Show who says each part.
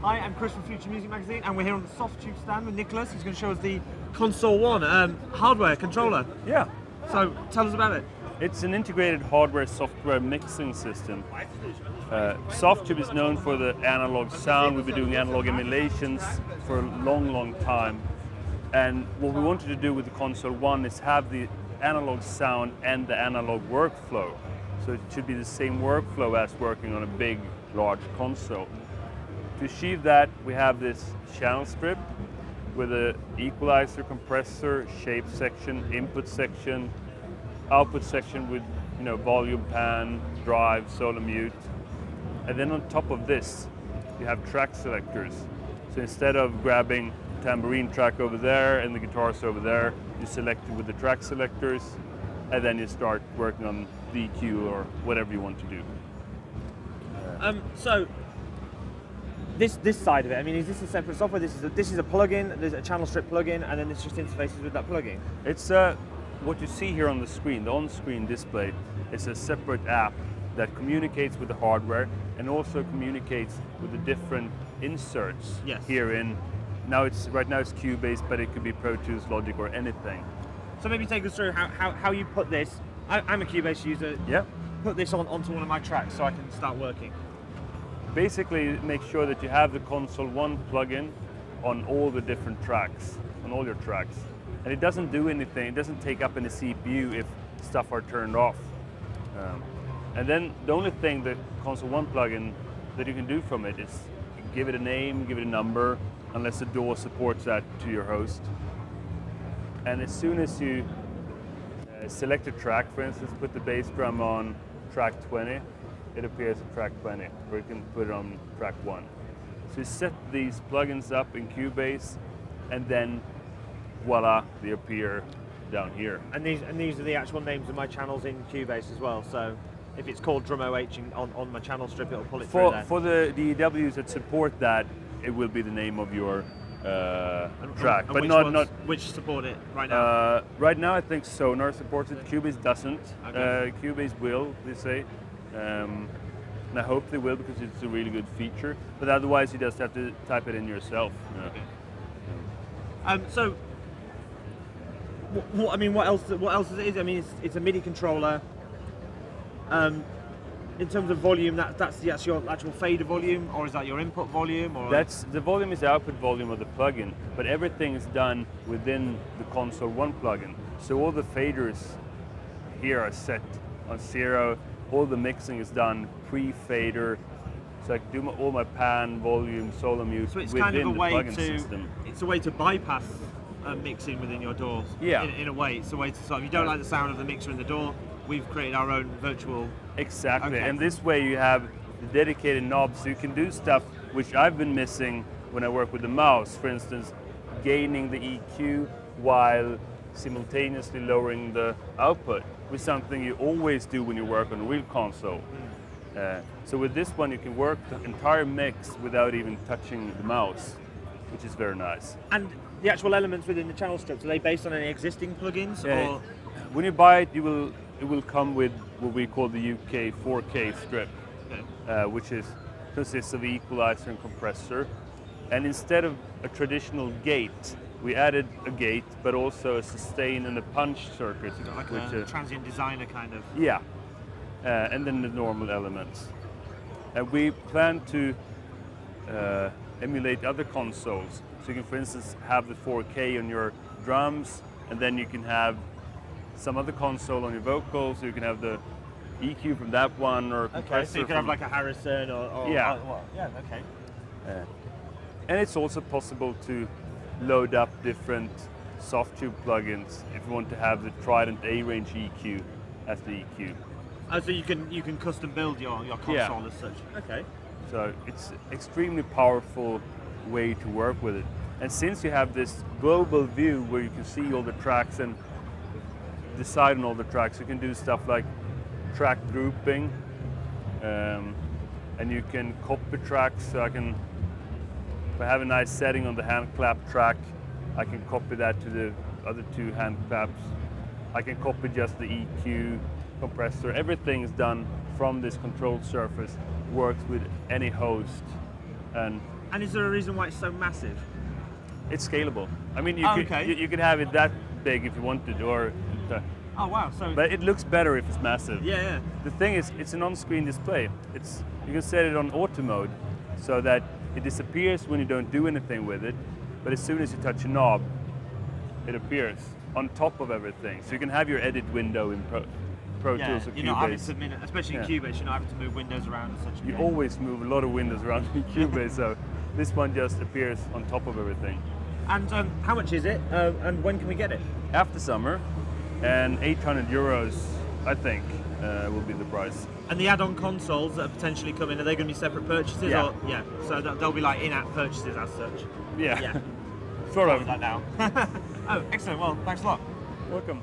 Speaker 1: Hi, I'm Chris from Future Music Magazine, and we're here on the Softube stand with Nicholas. He's going to show us the Console 1 hardware controller.
Speaker 2: Yeah.
Speaker 1: So, tell us about it.
Speaker 2: It's an integrated hardware-software mixing system. Softube is known for the analog sound. We've been doing analog emulations for a long, long time. And what we wanted to do with the Console 1 is have the analog sound and the analog workflow. So it should be the same workflow as working on a big, large console. To achieve that, we have this channel strip with an equalizer, compressor, shape section, input section, output section with volume pan, drive, solo mute. And then on top of this, you have track selectors. So instead of grabbing tambourine track over there and the guitars over there, you select it with the track selectors, and then you start working on the EQ or whatever you want to do.
Speaker 1: So this side of it, I mean, is this a separate software? This is a plugin. There's a channel strip plugin, and then this just interfaces with that plugin.
Speaker 2: It's what you see here on the screen, the on-screen display. It's a separate app that communicates with the hardware and also communicates with the different inserts.
Speaker 1: Yes.
Speaker 2: Here in. Right now it's Cubase, but it could be Pro Tools, Logic, or anything.
Speaker 1: So maybe take us through how you put this. I'm a Cubase user.
Speaker 2: Yeah.
Speaker 1: Put this onto one of my tracks so I can start working.
Speaker 2: Basically, make sure that you have the Console 1 plugin on all the different tracks, on all your tracks. And it doesn't do anything, it doesn't take up any CPU if stuff are turned off. And then the only thing the Console 1 plugin that you can do from it is give it a name, give it a number, unless the DAW supports that to your host. And as soon as you select a track, for instance, put the bass drum on track 20, it appears at track 20, or you can put it on track 1. So you set these plugins up in Cubase, and then voila, they appear down here.
Speaker 1: And these are the actual names of my channels in Cubase as well. So if it's called Drum OH on my channel strip, it'll pull it through there.
Speaker 2: For the DAWs that support that, it will be the name of your track,
Speaker 1: and
Speaker 2: but
Speaker 1: which support it right now.
Speaker 2: Right now, I think Sonar supports it. Cubase doesn't.
Speaker 1: Okay.
Speaker 2: Cubase will, they say, and I hope they will because it's a really good feature. But otherwise, you just have to type it in yourself.
Speaker 1: Okay. So, what else is it? I mean, it's a MIDI controller. In terms of volume, that's your actual fader volume, or is that your input volume? Or
Speaker 2: The volume is the output volume of the plugin, but everything is done within the Console 1 plugin. So all the faders here are set on 0. All the mixing is done pre-fader. So I can do all my pan, volume, solo mute
Speaker 1: so it's
Speaker 2: within
Speaker 1: kind of a
Speaker 2: the
Speaker 1: way
Speaker 2: plugin
Speaker 1: to,
Speaker 2: system.
Speaker 1: It's a way to bypass mixing within your DAW.
Speaker 2: Yeah.
Speaker 1: In a way, it's a way to if you don't like the sound of the mixer in the DAW, we've created our own virtual.
Speaker 2: Exactly,
Speaker 1: Okay.
Speaker 2: and this way you have the dedicated knobs, so you can do stuff which I've been missing when I work with the mouse. For instance, gaining the EQ while simultaneously lowering the output, which is something you always do when you work on a real console. So with this one, you can work the entire mix without even touching the mouse, which is very nice.
Speaker 1: And the actual elements within the channel strips, are they based on any existing plugins? Or?
Speaker 2: When you buy it, it will come with what we call the UK 4K strip, which consists of equalizer and compressor. And instead of a traditional gate, we added a gate, but also a sustain and a punch circuit.
Speaker 1: So you've got like a transient designer kind of.
Speaker 2: Yeah, and then the normal elements. And we plan to emulate other consoles. So you can, for instance, have the 4K on your drums, and then you can have some other console on your vocals, so you can have the EQ from that one, or compressor.
Speaker 1: Okay, so you can have like a Harrison or
Speaker 2: yeah.
Speaker 1: Yeah, okay.
Speaker 2: And it's also possible to load up different Softube plugins if you want to have the Trident A-range EQ as the EQ.
Speaker 1: Oh, so you can custom build your console as such. Okay.
Speaker 2: So it's extremely powerful way to work with it. And since you have this global view where you can see all the tracks and decide on all the tracks, you can do stuff like track grouping, and you can copy tracks. So if I have a nice setting on the hand clap track, I can copy that to the other two hand claps. I can copy just the EQ, compressor. Everything is done from this control surface, works with any host, and
Speaker 1: And is there a reason why it's so massive?
Speaker 2: It's scalable. I mean, you
Speaker 1: okay.
Speaker 2: you could have it that big if you wanted, or.
Speaker 1: Oh wow! So.
Speaker 2: But it looks better if it's massive.
Speaker 1: Yeah.
Speaker 2: The thing is, it's an on-screen display. You can set it on auto mode, so that it disappears when you don't do anything with it. But as soon as you touch a knob, it appears on top of everything. So you can have your edit window in Pro Tools or Cubase.
Speaker 1: You're not having to, especially in Cubase, you're not having to move windows around and such.
Speaker 2: You always move a lot of windows around in Cubase, so this one just appears on top of everything.
Speaker 1: And how much is it? And when can we get it?
Speaker 2: After summer, and 800 euros, I think, will be the price.
Speaker 1: And the add-on consoles that are potentially coming, are they going to be separate purchases?
Speaker 2: Yeah.
Speaker 1: Or, yeah. So they'll be like in-app purchases as such.
Speaker 2: Yeah.
Speaker 1: Yeah.
Speaker 2: Sort of.
Speaker 1: Like that now. Oh, excellent. Well, thanks a lot.
Speaker 2: Welcome.